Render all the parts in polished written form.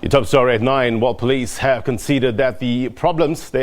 Your top story at 9. Well, police have conceded that there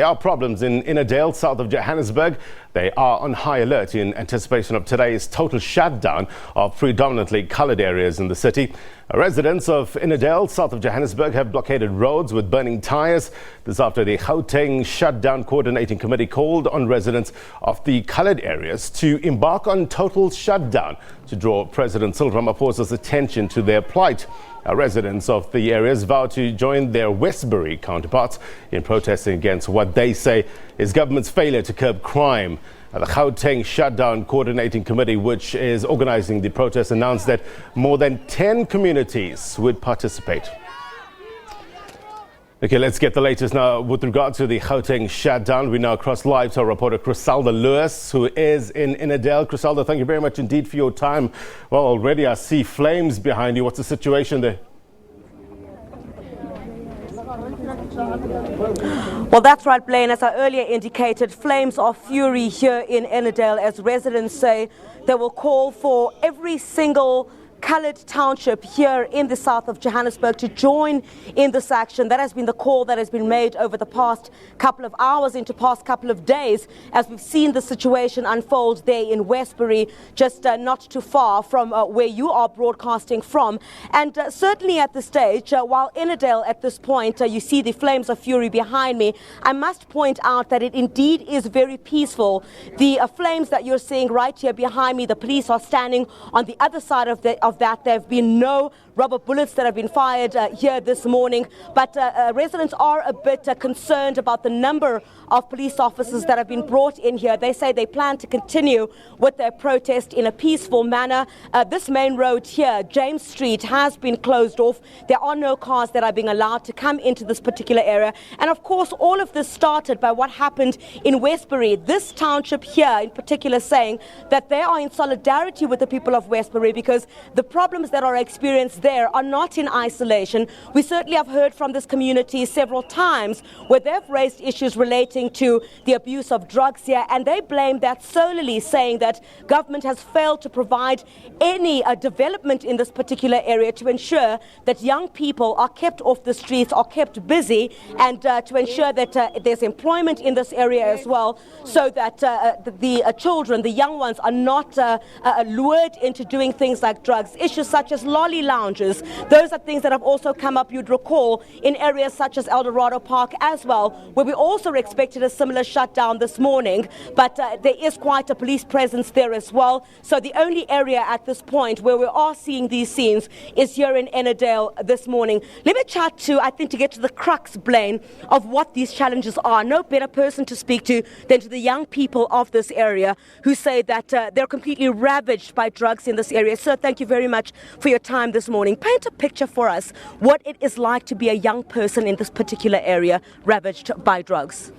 are problems in Ennerdale, south of Johannesburg. They are on high alert in anticipation of today's total shutdown of predominantly coloured areas in the city. Residents of Ennerdale, south of Johannesburg, have blockaded roads with burning tyres. This after the Gauteng Shutdown Coordinating Committee called on residents of the coloured areas to embark on total shutdown to draw President Cyril Ramaphosa's attention to their plight. Residents of the areas vow to join their Westbury counterparts in protesting against what they say is government's failure to curb crime. The Gauteng Shutdown Coordinating Committee, which is organising the protest, announced that more than 10 communities would participate. Okay, let's get the latest now with regard to the Gauteng shutdown. We now cross live to our reporter Chriselda Lewis, who is in Ennerdale. Chriselda, thank you very much indeed for your time. Well, already I see flames behind you. What's the situation there? Well, that's right, Blaine. As I earlier indicated, flames of fury here in Ennerdale as residents say they will call for every single coloured township here in the south of Johannesburg to join in this action. That has been the call that has been made over the past couple of hours into past couple of days as we've seen the situation unfold there in Westbury, just not too far from where you are broadcasting from. And certainly at this stage, while Ennerdale at this point, you see the flames of fury behind me, I must point out that it indeed is very peaceful. The flames that you're seeing right here behind me, the police are standing on the other side of that. There have been no rubber bullets that have been fired here this morning, but residents are a bit concerned about the number of police officers that have been brought in here. They say they plan to continue with their protest in a peaceful manner. This main road here, James Street, has been closed off. There are no cars that are being allowed to come into this particular area. And of course, all of this started by what happened in Westbury. This township here in particular saying that they are in solidarity with the people of Westbury because the problems that are experienced there are not in isolation. We certainly have heard from this community several times where they've raised issues relating to the abuse of drugs here, and they blame that solely, saying that government has failed to provide any development in this particular area to ensure that young people are kept off the streets, are kept busy, and to ensure that there's employment in this area as well, so that the children, the young ones, are not lured into doing things like drugs. Issues such as lolly lounges, those are things that have also come up, you'd recall, in areas such as Eldorado Park as well, where we also expected a similar shutdown this morning, but there is quite a police presence there as well. So the only area at this point where we are seeing these scenes is here in Ennerdale this morning. Let me chat to get to the crux, Blaine, of what these challenges are. No better person to speak to than to the young people of this area who say that they're completely ravaged by drugs in this area. Sir, thank you very much for your time this morning. Paint a picture for us what it is like to be a young person in this particular area ravaged by drugs.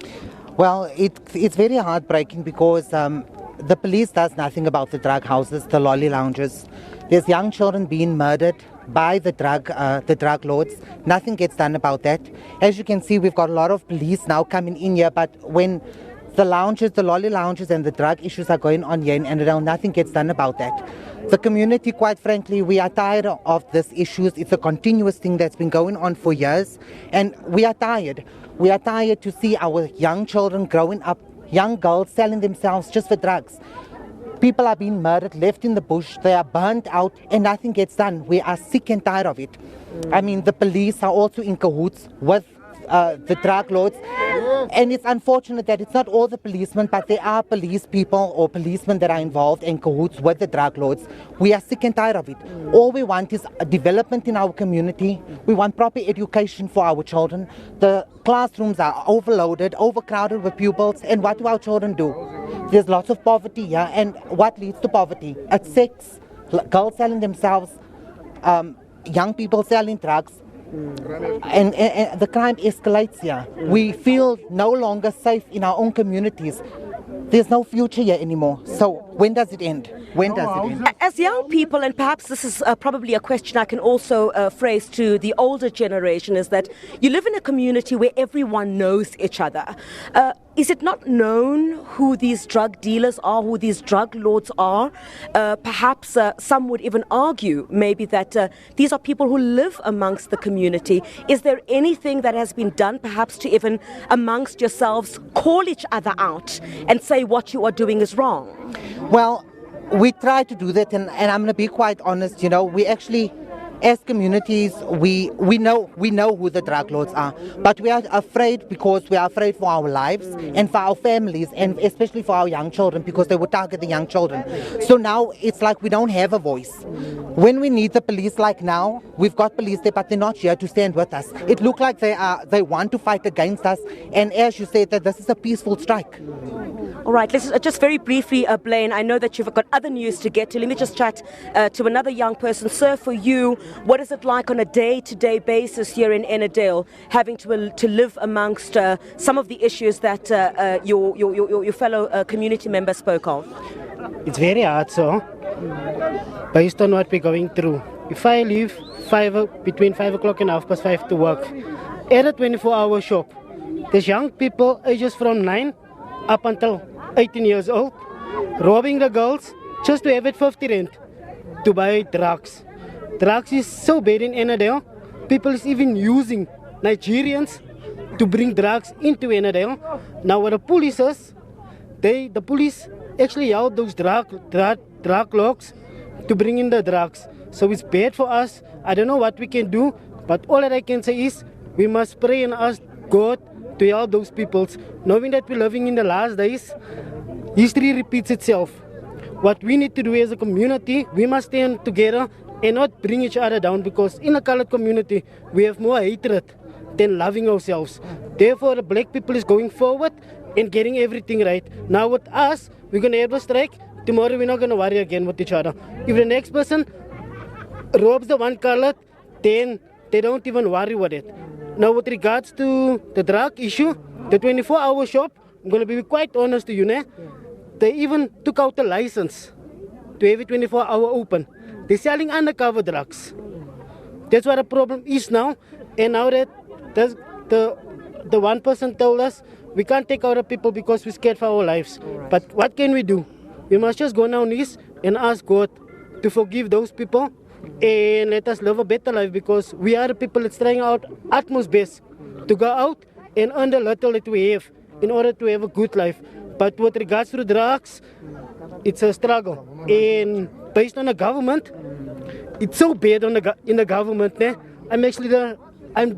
Well, it's very heartbreaking because the police does nothing about the drug houses, the lolly lounges. There's young children being murdered by the drug lords. Nothing gets done about that. As you can see, we've got a lot of police now coming in here, but when the lounges, the lolly lounges and the drug issues are going on here in Ennerdale, nothing gets done about that. The community, quite frankly, we are tired of these issues. It's a continuous thing that's been going on for years, and we are tired. We are tired to see our young children growing up, young girls selling themselves just for drugs. People are being murdered, left in the bush, they are burnt out, and nothing gets done. We are sick and tired of it. I mean, the police are also in cahoots with the drug lords, and it's unfortunate that it's not all the policemen, but there are police people or policemen that are involved in cahoots with the drug lords. We are sick and tired of it. All we want is a development in our community. We want proper education for our children. The classrooms are overloaded, overcrowded with pupils, and what do our children do? There's lots of poverty here, and what leads to poverty? It's sex, girls selling themselves, young people selling drugs. And the crime escalates here. We feel no longer safe in our own communities. There's no future here anymore. So When does it end? When does it end? As young people, and perhaps this is probably a question I can also phrase to the older generation, is that you live in a community where everyone knows each other. Is it not known who these drug dealers are, who these drug lords are? Perhaps some would even argue maybe that these are people who live amongst the community. Is there anything that has been done perhaps to even amongst yourselves call each other out and say what you are doing is wrong? Well, we try to do that, and I'm going to be quite honest, we actually, as communities, we know who the drug lords are, but we are afraid because we are afraid for our lives and for our families, and especially for our young children, because they would target the young children. So now it's like we don't have a voice. When we need the police, like now, we've got police there, but they're not here to stand with us. It looks like they want to fight against us, and as you said, that this is a peaceful strike. All right, let's just very briefly, Blaine, I know that you've got other news to get to. Let me just chat to another young person. Sir, for you, what is it like on a day-to-day basis here in Ennerdale, having to live amongst some of the issues that your fellow community members spoke of? It's very hard, so based on what we're going through. If I leave between 5 o'clock and 5:30 to work at a 24-hour shop, there's young people ages from 9 up until 18 years old, robbing the girls just to have it 50 rand to buy drugs. Drugs is so bad in Ennerdale. People is even using Nigerians to bring drugs into Ennerdale. Now what the police is, the police actually held those drug lords to bring in the drugs. So it's bad for us. I don't know what we can do, but all that I can say is we must pray and ask God to help those peoples, knowing that we're living in the last days. History repeats itself. What we need to do as a community, we must stand together and not bring each other down, because in a colored community we have more hatred than loving ourselves. Therefore the black people is going forward and getting everything right. Now with us, we're going to have a strike. Tomorrow we're not going to worry again with each other. If the next person robs the one colored, then they don't even worry with it. Now with regards to the drug issue, the 24-hour shop, I'm going to be quite honest to you, they even took out the license to have it 24-hour open. They're selling undercover drugs. That's what the problem is now. And now that the one person told us, we can't take out the people because we're scared for our lives. Right. But what can we do? We must just go on our knees and ask God to forgive those people and let us live a better life, because we are the people that's trying our utmost best to go out and earn the little that we have in order to have a good life. But with regards to drugs, it's a struggle. And based on the government, it's so bad in the government. I'm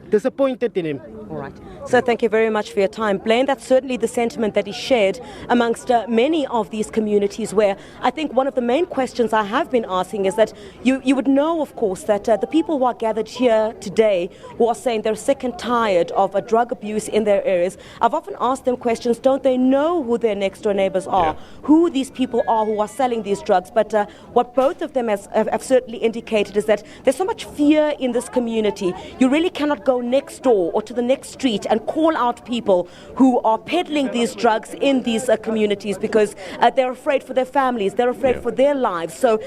disappointed in him. All right. So thank you very much for your time. Blaine, that's certainly the sentiment that is shared amongst many of these communities, where I think one of the main questions I have been asking is that you would know, of course, that the people who are gathered here today who are saying they're sick and tired of drug abuse in their areas, I've often asked them questions, don't they know who their next door neighbors are, who these people are who are selling these drugs? But what both of them have certainly indicated is that there's so much fear in this community. You really cannot go next door or to the next street and call out people who are peddling these drugs in these communities, because they're afraid for their families, they're afraid for their lives. So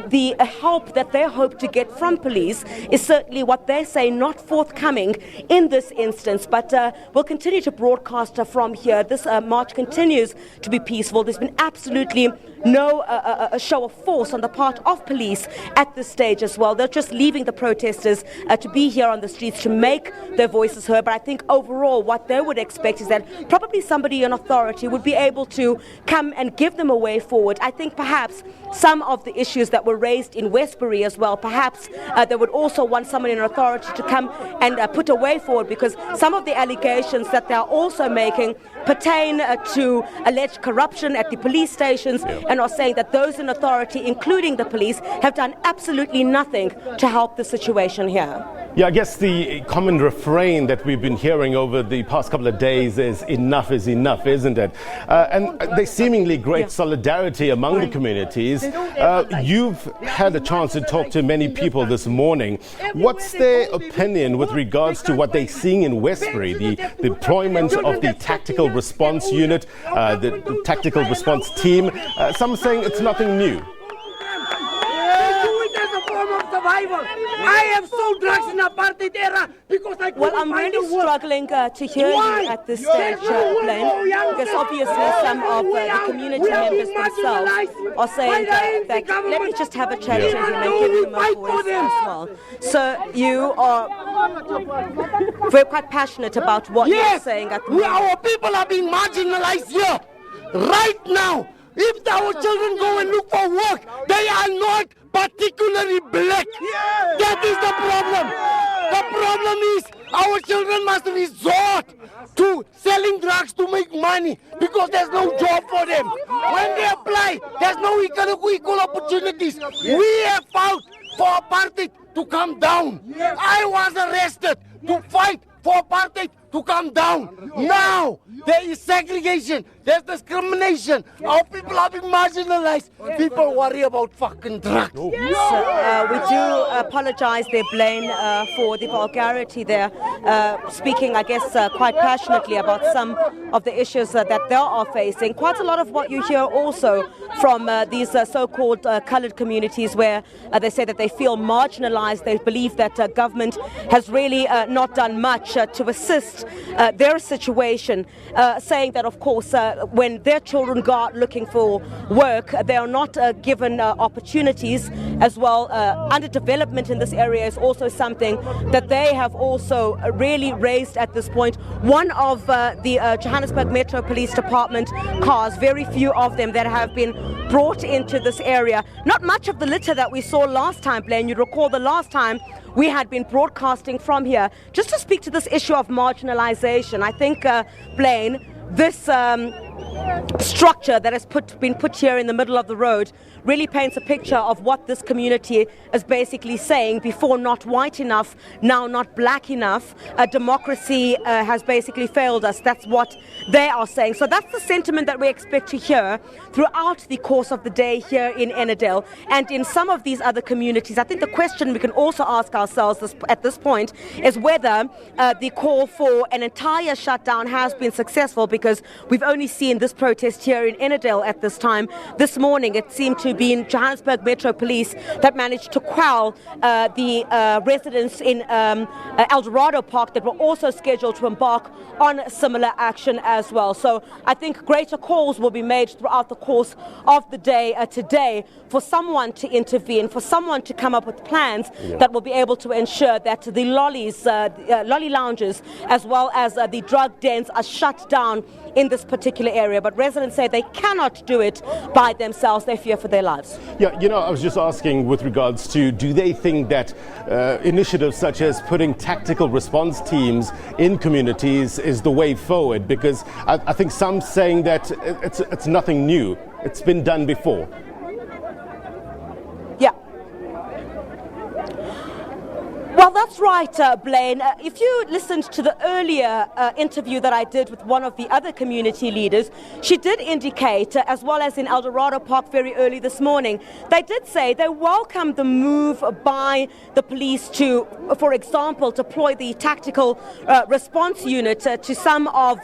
the help that they hope to get from police is certainly what they say not forthcoming in this instance. But we'll continue to broadcast from here. This march continues to be peaceful. There's been absolutely no a show of force on the part of police at this stage as well. They're just leaving the protesters to be here on the streets to make their voices heard. But I think overall what they would expect is that probably somebody in authority would be able to come and give them a way forward. I think perhaps some of the issues that were raised in Westbury as well, perhaps they would also want someone in authority to come and put a way forward, because some of the allegations that they are also making pertain to alleged corruption at the police stations, and are saying that those in authority, including the police, have done absolutely nothing to help the situation here. Yeah, I guess the common refrain that we've been hearing over the past couple of days is enough, isn't it? And there's seemingly great solidarity among the communities. You've had a chance to talk to many people this morning. What's their opinion with regards to what they're seeing in Westbury, the deployment of the tactical response unit, the tactical response team? Some are saying it's nothing new. I have sold drugs in apartheid era because I couldn't Well, I'm find really the work. struggling to hear you at this stage, Blaine, because obviously some of the community members themselves are saying that let me just have a chat to him and give him a voice as well. So you are very quite passionate about what you're saying at the moment. Our people are being marginalized here, right now. If our children go and look for work, they are not particularly black. That is the problem. The problem is our children must resort to selling drugs to make money because there's no job for them. When they apply, there's no equal opportunities. We have fought for apartheid to come down. I was arrested to fight for apartheid to come down. Now there is segregation, there's discrimination. Our people are being marginalized. People worry about fucking drugs. So, we do apologize there, Blaine, for the vulgarity there, speaking, I guess, quite passionately about some of the issues that they are facing. Quite a lot of what you hear also from these so-called coloured communities where they say that they feel marginalized. They believe that government has really not done much to assist their situation, saying that, of course, when their children go out looking for work, they are not given opportunities as well. Underdevelopment in this area is also something that they have also really raised at this point. One of the Johannesburg Metro Police Department cars, very few of them that have been brought into this area. Not much of the litter that we saw last time, Blaine. You recall the last time we had been broadcasting from here just to speak to this issue of marginalization. I think, Blaine, this structure that has been put here in the middle of the road really paints a picture of what this community is basically saying. Before not white enough, now not black enough. Democracy has basically failed us. That's what they are saying. So that's the sentiment that we expect to hear throughout the course of the day here in Ennerdale and in some of these other communities. I think the question we can also ask ourselves at this point is whether the call for an entire shutdown has been successful, because we've only seen this protest here in Ennerdale at this time. This morning it seemed to be in Johannesburg Metro Police that managed to quell the residents in Eldorado Park that were also scheduled to embark on similar action as well. So I think greater calls will be made throughout the course of the day today for someone to intervene, for someone to come up with plans that will be able to ensure that the lolly lounges as well as the drug dens are shut down in this particular area. But residents say they cannot do it by themselves. They fear for their lives. Yeah, you know, I was just asking with regards to, do they think that initiatives such as putting tactical response teams in communities is the way forward? Because I think some saying that it's nothing new. It's been done before. Yeah. Well, that's right, Blaine. If you listened to the earlier interview that I did with one of the other community leaders, she did indicate, as well as in Eldorado Park very early this morning, they did say they welcome the move by the police to, for example, deploy the tactical response unit to some of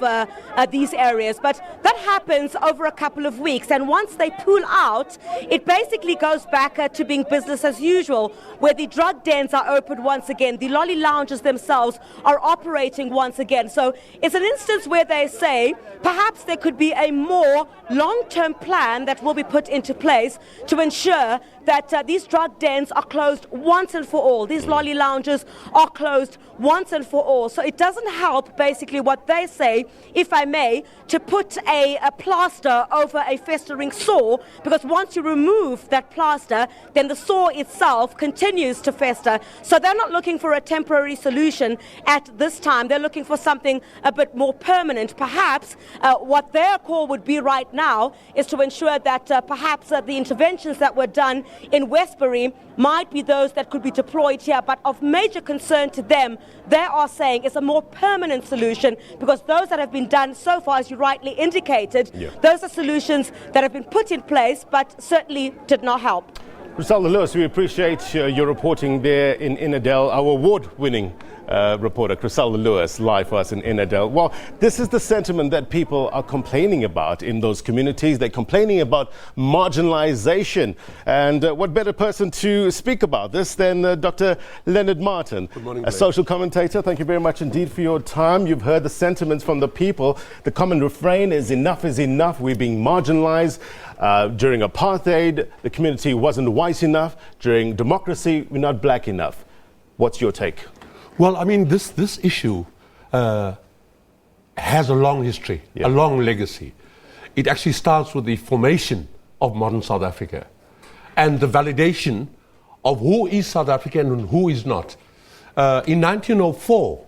these areas. But that happens over a couple of weeks. And once they pull out, it basically goes back to being business as usual, where the drug dens are open once again. The lolly lounges themselves are operating once again. So it's an instance where they say perhaps there could be a more long-term plan that will be put into place to ensure that these drug dens are closed once and for all. These lolly lounges are closed once and for all. So it doesn't help, basically, what they say, if I may, to put a plaster over a festering sore, because once you remove that plaster, then the sore itself continues to fester. So they're not looking for a temporary solution at this time. They're looking for something a bit more permanent. Perhaps what their call would be right now is to ensure that perhaps the interventions that were done in Westbury might be those that could be deployed here. But of major concern to them, they are saying, is a more permanent solution, because those that have been done so far, as you rightly indicated, those are solutions that have been put in place but certainly did not help. Chriselda Lewis, we appreciate your reporting there in Ennerdale, our award-winning reporter, Chriselda Lewis, live for us in Ennerdale. Well, this is the sentiment that people are complaining about in those communities. They're complaining about marginalization. And what better person to speak about this than Dr. Leonard Martin, Good morning, a social commentator. Thank you very much indeed for your time. You've heard the sentiments from the people. The common refrain is enough is enough. We're being marginalized. During apartheid, the community wasn't white enough. During democracy, we're not black enough. What's your take? Well, I mean, this issue has a long history, a long legacy. It actually starts with the formation of modern South Africa and the validation of who is South African and who is not. In 1904,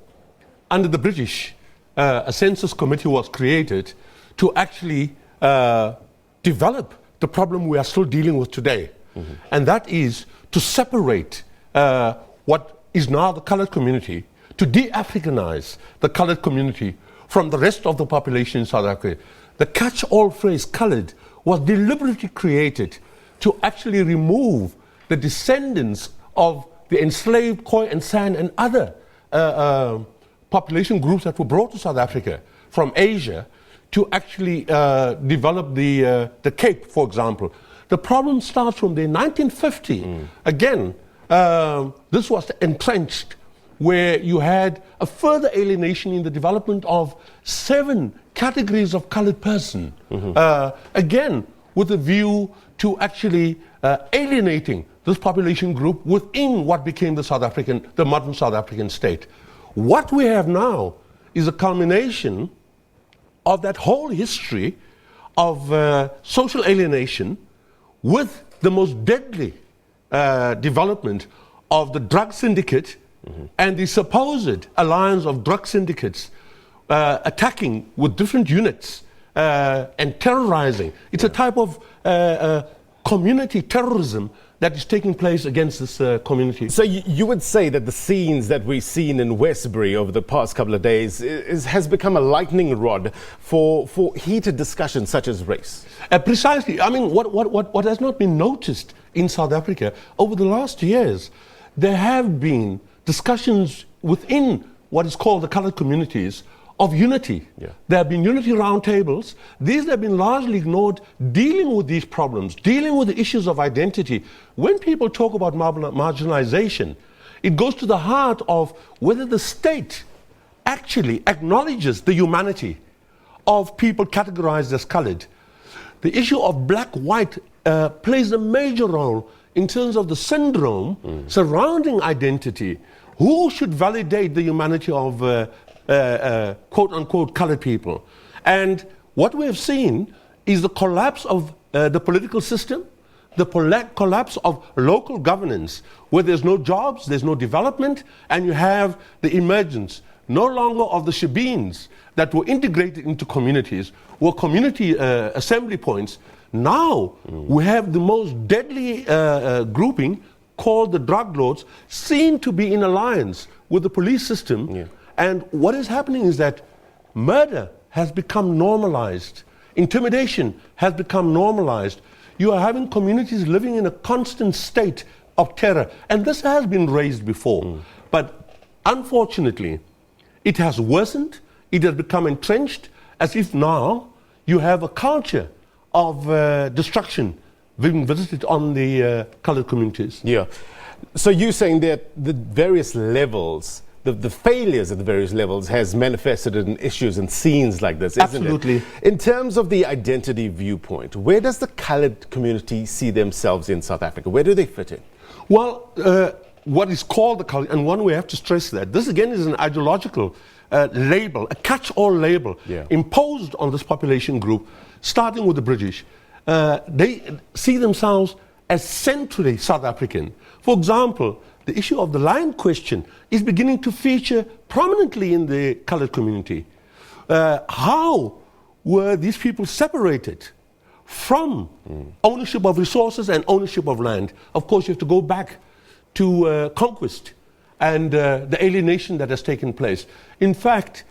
under the British, a census committee was created to actually develop the problem we are still dealing with today. And that is to separate what is now the colored community, to de-Africanize the colored community from the rest of the population in South Africa. The catch-all phrase colored was deliberately created to actually remove the descendants of the enslaved Khoi and San and other population groups that were brought to South Africa from Asia to actually develop the Cape, for example. The problem starts from the 1950. Again, this was entrenched, where you had a further alienation in the development of 7 categories of colored person. Again, with a view to actually alienating this population group within what became the modern South African state. What we have now is a culmination of that whole history of social alienation, with the most deadly development of the drug syndicate and the supposed alliance of drug syndicates attacking with different units and terrorizing. It's a type of community terrorism that is taking place against this community. So you would say that the scenes that we've seen in Westbury over the past couple of days has become a lightning rod for heated discussions such as race? Precisely. I mean, what has not been noticed in South Africa over the last years, there have been discussions within what is called the colored communities of unity. There have been unity roundtables. These have been largely ignored, dealing with these problems, dealing with the issues of identity. When people talk about marginalization, it goes to the heart of whether the state actually acknowledges the humanity of people categorized as colored. The issue of black-white plays a major role in terms of the syndrome surrounding identity. Who should validate the humanity of quote-unquote colored people? And what we have seen is the collapse of the political system, the collapse of local governance, where there's no jobs, there's no development, and you have the emergence no longer of the shebeens that were integrated into communities, were community assembly points. Now we have the most deadly grouping called the drug lords, seen to be in alliance with the police system. And what is happening is that murder has become normalized. Intimidation has become normalized. You are having communities living in a constant state of terror. And this has been raised before. But unfortunately, it has worsened. It has become entrenched, as if now you have a culture of destruction being visited on the colored communities. So you're saying that the various levels, the failures at the various levels has manifested in issues and scenes like this, isn't Absolutely. it? In terms of the identity viewpoint, where does the colored community see themselves in South Africa? Where do they fit in? Well, what is called the colored, and one we have to stress that, this again is an ideological label, a catch-all label imposed on this population group, starting with the British. They see themselves as centrally South African. For example, the issue of the land question is beginning to feature prominently in the colored community. How were these people separated from ownership of resources and ownership of land? Of course, you have to go back to conquest and the alienation that has taken place. In fact,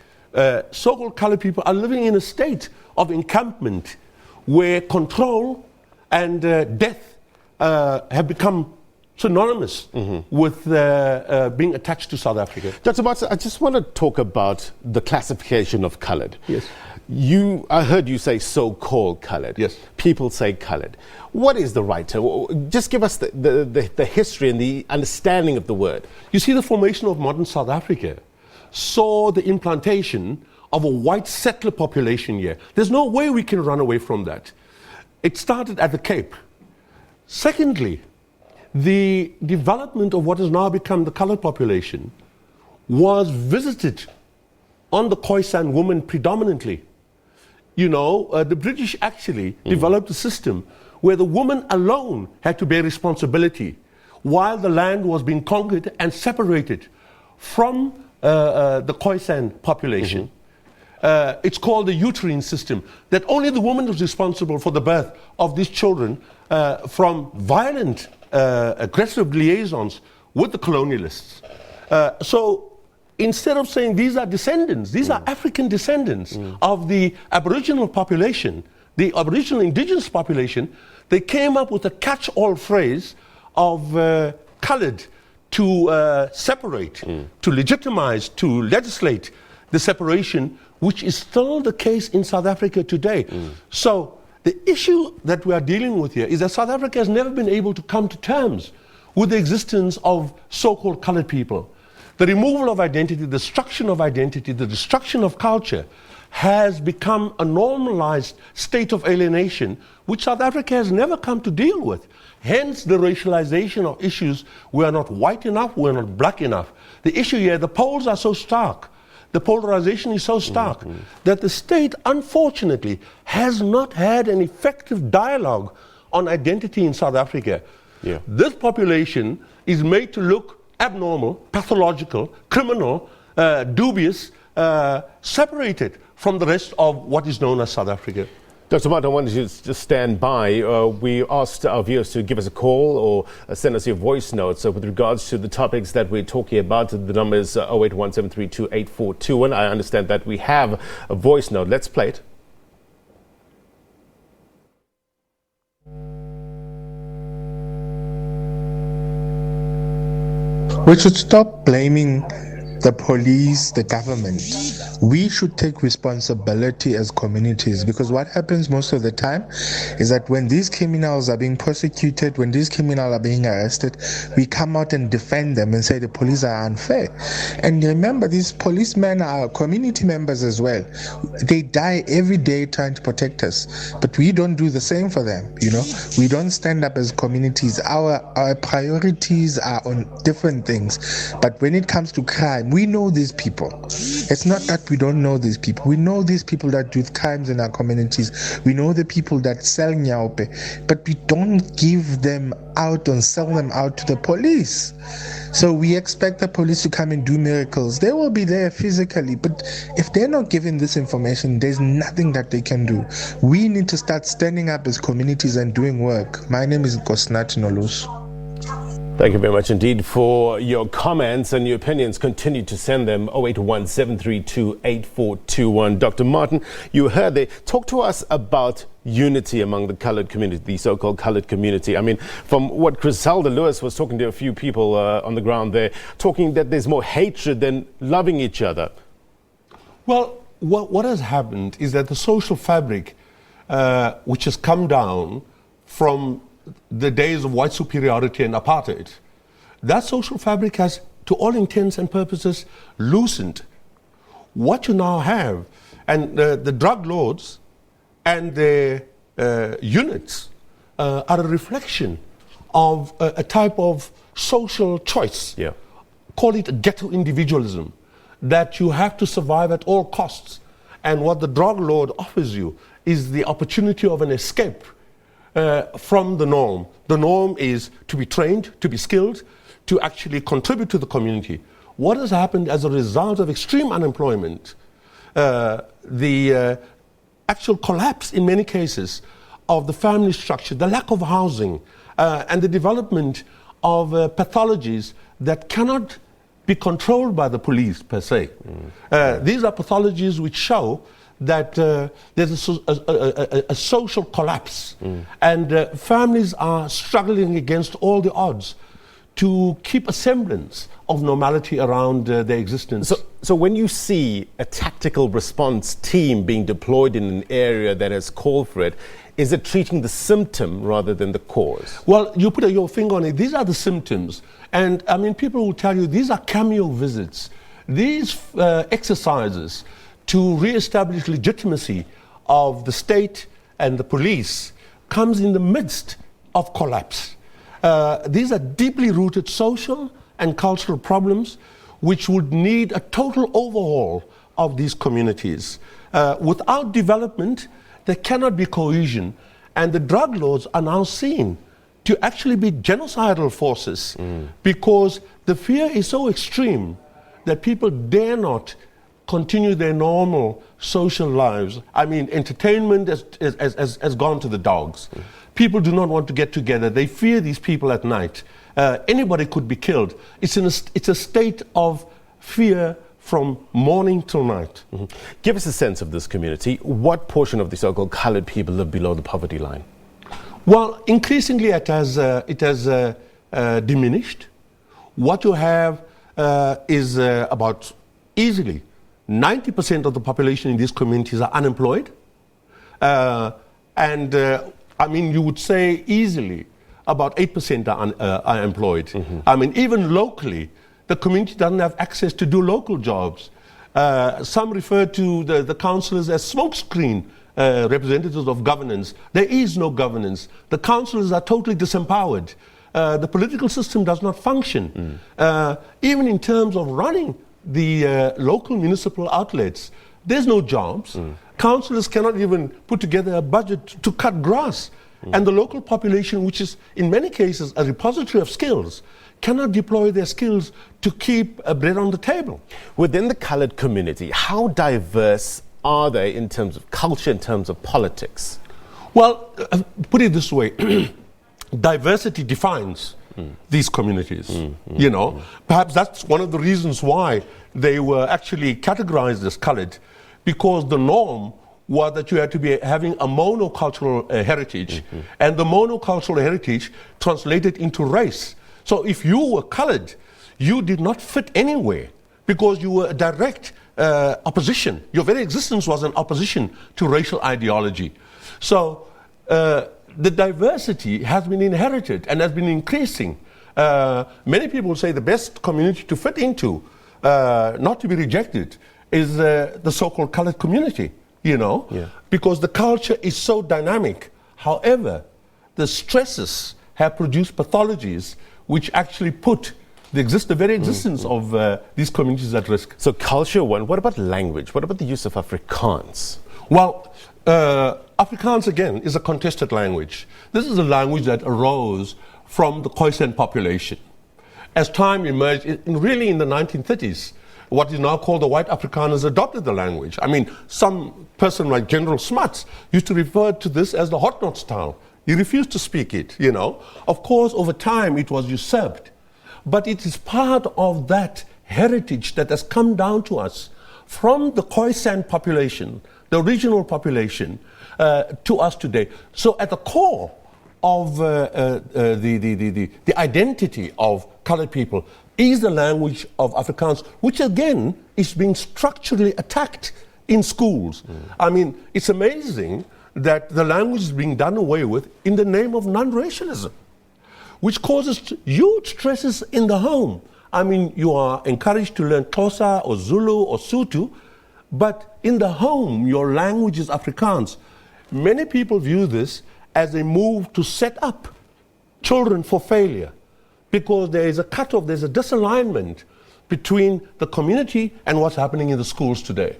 so-called colored people are living in a state of encampment where control and death have become synonymous with being attached to South Africa. Dr. Martin, I just want to talk about the classification of coloured. Yes. I heard you say so-called coloured. Yes. People say coloured. What is the right term? Just give us the history and the understanding of the word. You see, the formation of modern South Africa saw the implantation of a white settler population here. There's no way we can run away from that. It started at the Cape. Secondly, the development of what has now become the coloured population was visited on the Khoisan woman predominantly. You know, the British actually developed a system where the woman alone had to bear responsibility while the land was being conquered and separated from the Khoisan population. It's called the uterine system, that only the woman was responsible for the birth of these children from violent, aggressive liaisons with the colonialists. So instead of saying these are descendants, these are African descendants of the Aboriginal population, the Aboriginal indigenous population, they came up with a catch-all phrase of coloured to separate, to legitimize, to legislate the separation, which is still the case in South Africa today. So the issue that we are dealing with here is that South Africa has never been able to come to terms with the existence of so-called coloured people. The removal of identity, the destruction of identity, the destruction of culture has become a normalized state of alienation which South Africa has never come to deal with. Hence the racialization of issues. We are not white enough, we are not black enough. The issue here, the poles are so stark, the polarization is so stark that the state, unfortunately, has not had an effective dialogue on identity in South Africa. Yeah. This population is made to look abnormal, pathological, criminal, dubious, separated from the rest of what is known as South Africa. Dr. Martin, I wanted you to just stand by. We asked our viewers to give us a call or send us your voice notes with regards to the topics that we're talking about. The number is 0817328421. I understand that we have a voice note. Let's play it. We should stop blaming the police, the government. We should take responsibility as communities, because what happens most of the time is that when these criminals are being prosecuted, when these criminals are being arrested, we come out and defend them and say the police are unfair. And remember, these policemen are community members as well. They die every day trying to protect us, but we don't do the same for them. You know, we don't stand up as communities. Our priorities are on different things. But when it comes to crime, we know these people. It's not that we don't know these people. We know these people that do crimes in our communities. We know the people that sell nyaupe, but we don't give them out and sell them out to the police. So we expect the police to come and do miracles. They will be there physically, but if they're not given this information, there's nothing that they can do. We need to start standing up as communities and doing work. My name is Gosnat Nolos. Thank you very much indeed for your comments and your opinions. Continue to send them 0817328421. Dr. Martin, you heard there. Talk to us about unity among the coloured community, the so-called coloured community. I mean, from what Chriselda Lewis was talking to a few people on the ground there, talking that there's more hatred than loving each other. Well, what has happened is that the social fabric, which has come down from the days of white superiority and apartheid, that social fabric has, to all intents and purposes, loosened. What you now have, and the drug lords and their units are a reflection of a type of social choice. Yeah. Call it ghetto individualism, that you have to survive at all costs. And what the drug lord offers you is the opportunity of an escape from the norm. The norm is to be trained, to be skilled, to actually contribute to the community. What has happened as a result of extreme unemployment, the actual collapse in many cases of the family structure, the lack of housing, and the development of pathologies that cannot be controlled by the police per se. These are pathologies which show that there's a social collapse, and families are struggling against all the odds to keep a semblance of normality around their existence. So when you see a tactical response team being deployed in an area that has called for it, is it treating the symptom rather than the cause? Well, you put your finger on it. These are the symptoms. And I mean, people will tell you these are cameo visits. These exercises to re-establish legitimacy of the state and the police comes in the midst of collapse. These are deeply rooted social and cultural problems which would need a total overhaul of these communities. Without development, there cannot be cohesion, and the drug lords are now seen to actually be genocidal forces because the fear is so extreme that people dare not continue their normal social lives. I mean, entertainment has gone to the dogs. People do not want to get together. They fear these people at night. Anybody could be killed. It's a state of fear from morning till night. Give us a sense of this community. What portion of the so-called colored people live below the poverty line? Well, increasingly it has diminished. What you have is about easily 90% of the population in these communities are unemployed. I mean, you would say easily about 8% are employed. I mean, even locally, the community doesn't have access to do local jobs. Some refer to the councillors as smokescreen representatives of governance. There is no governance. The councillors are totally disempowered. The political system does not function. Even in terms of running the local municipal outlets, there's no jobs. Councillors cannot even put together a budget to cut grass. And the local population, which is in many cases a repository of skills, cannot deploy their skills to keep bread on the table. Within the colored community, how diverse are they in terms of culture, in terms of politics? Well, put it this way, diversity defines these communities. You know, perhaps that's one of the reasons why they were actually categorized as colored, because the norm was that you had to be having a monocultural heritage, and the monocultural heritage translated into race. So if you were colored, you did not fit anywhere because you were a direct opposition. Your very existence was an opposition to racial ideology. So the diversity has been inherited and has been increasing. Many people say the best community to fit into, not to be rejected, is the so-called colored community, you know, because the culture is so dynamic. However, the stresses have produced pathologies which actually put the very existence of these communities at risk. So culture one, what about language? What about the use of Afrikaans? Well, Afrikaans, again, is a contested language. This is a language that arose from the Khoisan population. As time emerged, really in the 1930s, what is now called the white Afrikaners adopted the language. I mean, some person like General Smuts used to refer to this as the hot knot style. He refused to speak it, you know. Of course, over time, it was usurped. But it is part of that heritage that has come down to us from the Khoisan population, the original population, to us today. So at the core of the identity of colored people is the language of Afrikaans, which again is being structurally attacked in schools. I mean, it's amazing that the language is being done away with in the name of non-racialism, which causes huge stresses in the home. I mean, you are encouraged to learn Xhosa or Zulu or Sotho, but in the home, your language is Afrikaans. Many people view this as a move to set up children for failure, because there is a cutoff, there's a disalignment between the community and what's happening in the schools today.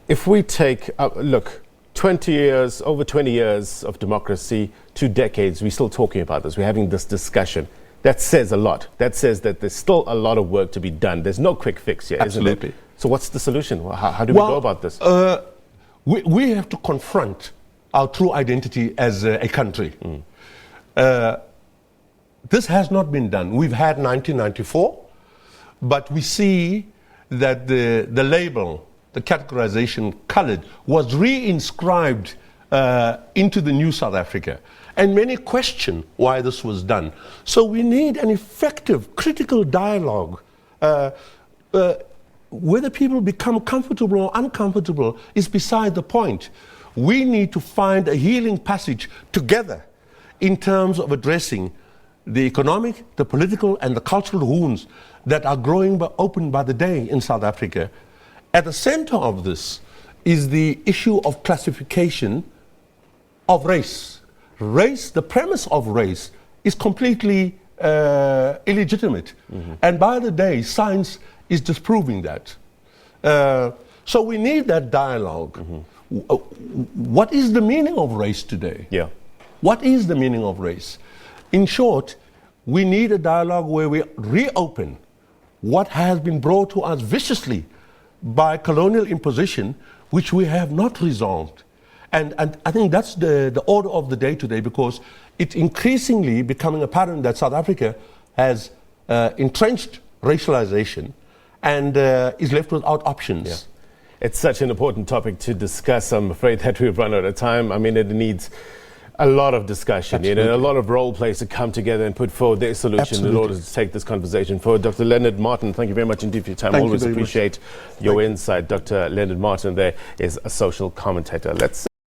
If we take, look, 20 years, over 20 years of democracy, 2 decades, we're still talking about this, we're having this discussion. That says a lot. That says that there's still a lot of work to be done. There's no quick fix here, Absolutely. isn't it? So what's the solution? How do we go about this? We have to confront our true identity as a country. This has not been done. We've had 1994, but we see that the label, the categorization colored, was reinscribed into the new South Africa. And many question why this was done. So we need an effective, critical dialogue. Whether people become comfortable or uncomfortable is beside the point. We need to find a healing passage together in terms of addressing the economic, the political, and the cultural wounds that are growing open by the day in South Africa. At the center of this is the issue of classification of race. Race, the premise of race, is completely illegitimate. And by the day, science is disproving that. So we need that dialogue. What is the meaning of race today? Yeah. What is the meaning of race? In short, we need a dialogue where we reopen what has been brought to us viciously by colonial imposition, which we have not resolved. And I think that's the order of the day today, because it's increasingly becoming apparent that South Africa has entrenched racialization and is left without options. Yeah. It's such an important topic to discuss. I'm afraid that we've run out of time. I mean, it needs a lot of discussion, you know, a lot of role players to come together and put forward their solution in order to take this conversation forward. Dr. Leonard Martin, thank you very much indeed for your time. Always appreciate your insight. Dr. Leonard Martin there is a social commentator. Let's